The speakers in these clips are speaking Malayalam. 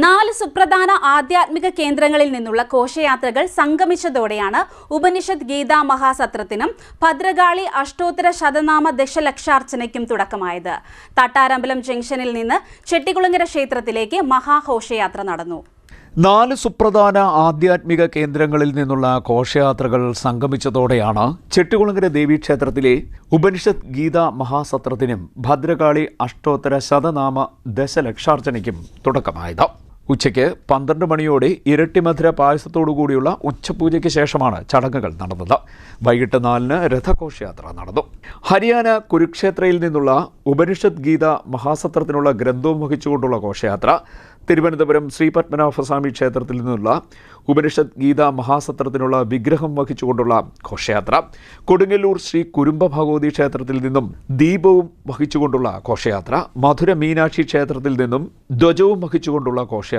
4 സുപ്രധാന ആധ്യാത്മിക കേന്ദ്രങ്ങളിൽ നിന്നുള്ള ഘോഷയാത്രകൾ സംഗമിച്ചതോടെയാണ് ഉപനിഷത്ത് ഗീതാ മഹാസത്രത്തിനും ഭദ്രകാളി അഷ്ടോത്തര ശതനാമ ദശലക്ഷാർച്ചനയ്ക്കും തുടക്കമായത്. തട്ടാരമ്പലം ജംഗ്ഷനിൽ നിന്ന് ചെട്ടികുളങ്ങര ക്ഷേത്രത്തിലേക്ക് മഹാഘോഷയാത്ര നടന്നു. 4 സുപ്രധാന ആധ്യാത്മിക കേന്ദ്രങ്ങളിൽ നിന്നുള്ള ഘോഷയാത്രകൾ സംഗമിച്ചതോടെയാണ് ചെട്ടികുളങ്ങര ദേവീക്ഷേത്രത്തിലെ ഉപനിഷത്ത് ഗീതാ മഹാസത്രത്തിനും ഭദ്രകാളി അഷ്ടോത്തര ശതനാമ ദശലക്ഷാർച്ചനയ്ക്കും തുടക്കമായത്. ഉച്ചയ്ക്ക് 12 മണിയോടെ ഇരട്ടിമധുര പായസത്തോടുകൂടിയുള്ള ഉച്ചപൂജയ്ക്ക് ശേഷമാണ് ചടങ്ങുകൾ നടന്നത്. വൈകിട്ട് 4-ന് രഥഘോഷയാത്ര നടന്നു. ഹരിയാന കുരുക്ഷേത്രയിൽ നിന്നുള്ള ഉപനിഷത്ത് ഗീതാ മഹാസത്രത്തിനുള്ള ഗ്രന്ഥവും വഹിച്ചുകൊണ്ടുള്ള ഘോഷയാത്ര, തിരുവനന്തപുരം ശ്രീ പത്മനാഭസ്വാമി ക്ഷേത്രത്തിൽ നിന്നുള്ള ഉപനിഷത്ത് ഗീതാ മഹാസത്രത്തിനുള്ള വിഗ്രഹം വഹിച്ചുകൊണ്ടുള്ള ഘോഷയാത്ര, കൊടുങ്ങല്ലൂർ ശ്രീ കുരുംബ ഭഗവതി ക്ഷേത്രത്തിൽ നിന്നും ദീപവും വഹിച്ചുകൊണ്ടുള്ള ഘോഷയാത്ര, മധുര മീനാക്ഷി ക്ഷേത്രത്തിൽ നിന്നും ധ്വജവും വഹിച്ചുകൊണ്ടുള്ള ഘോഷയാത്ര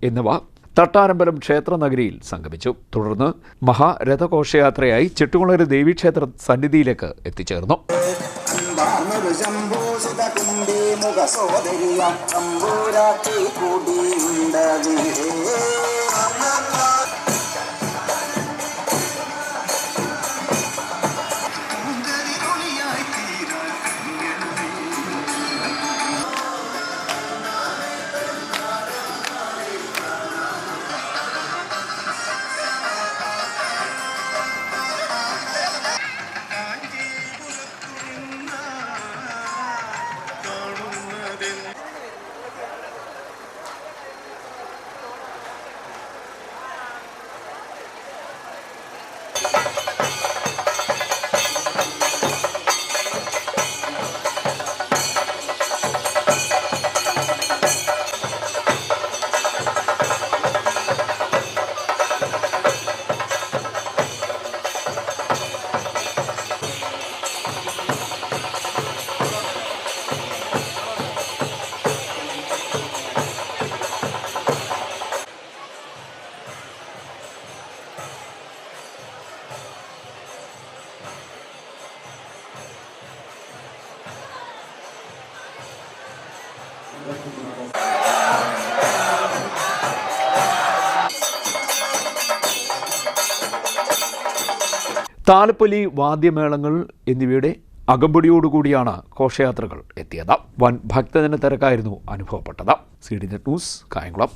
എന്നിവ തട്ടാരമ്പലം ക്ഷേത്രനഗരിയിൽ സംഗമിച്ചു. തുടർന്ന് മഹാരഥഘോഷയാത്രയായി ചെട്ടികുളങ്ങര ദേവീക്ഷേത്ര സന്നിധിയിലേക്ക് എത്തിച്ചേർന്നു. താലപ്പൊലി, വാദ്യമേളങ്ങൾ എന്നിവയുടെ അകമ്പടിയോടുകൂടിയാണ് ഘോഷയാത്രകൾ എത്തിയത്. വൻ ഭക്തജന തിരക്കായിരുന്നു അനുഭവപ്പെട്ടത്. CDNet news, Kayamkulam.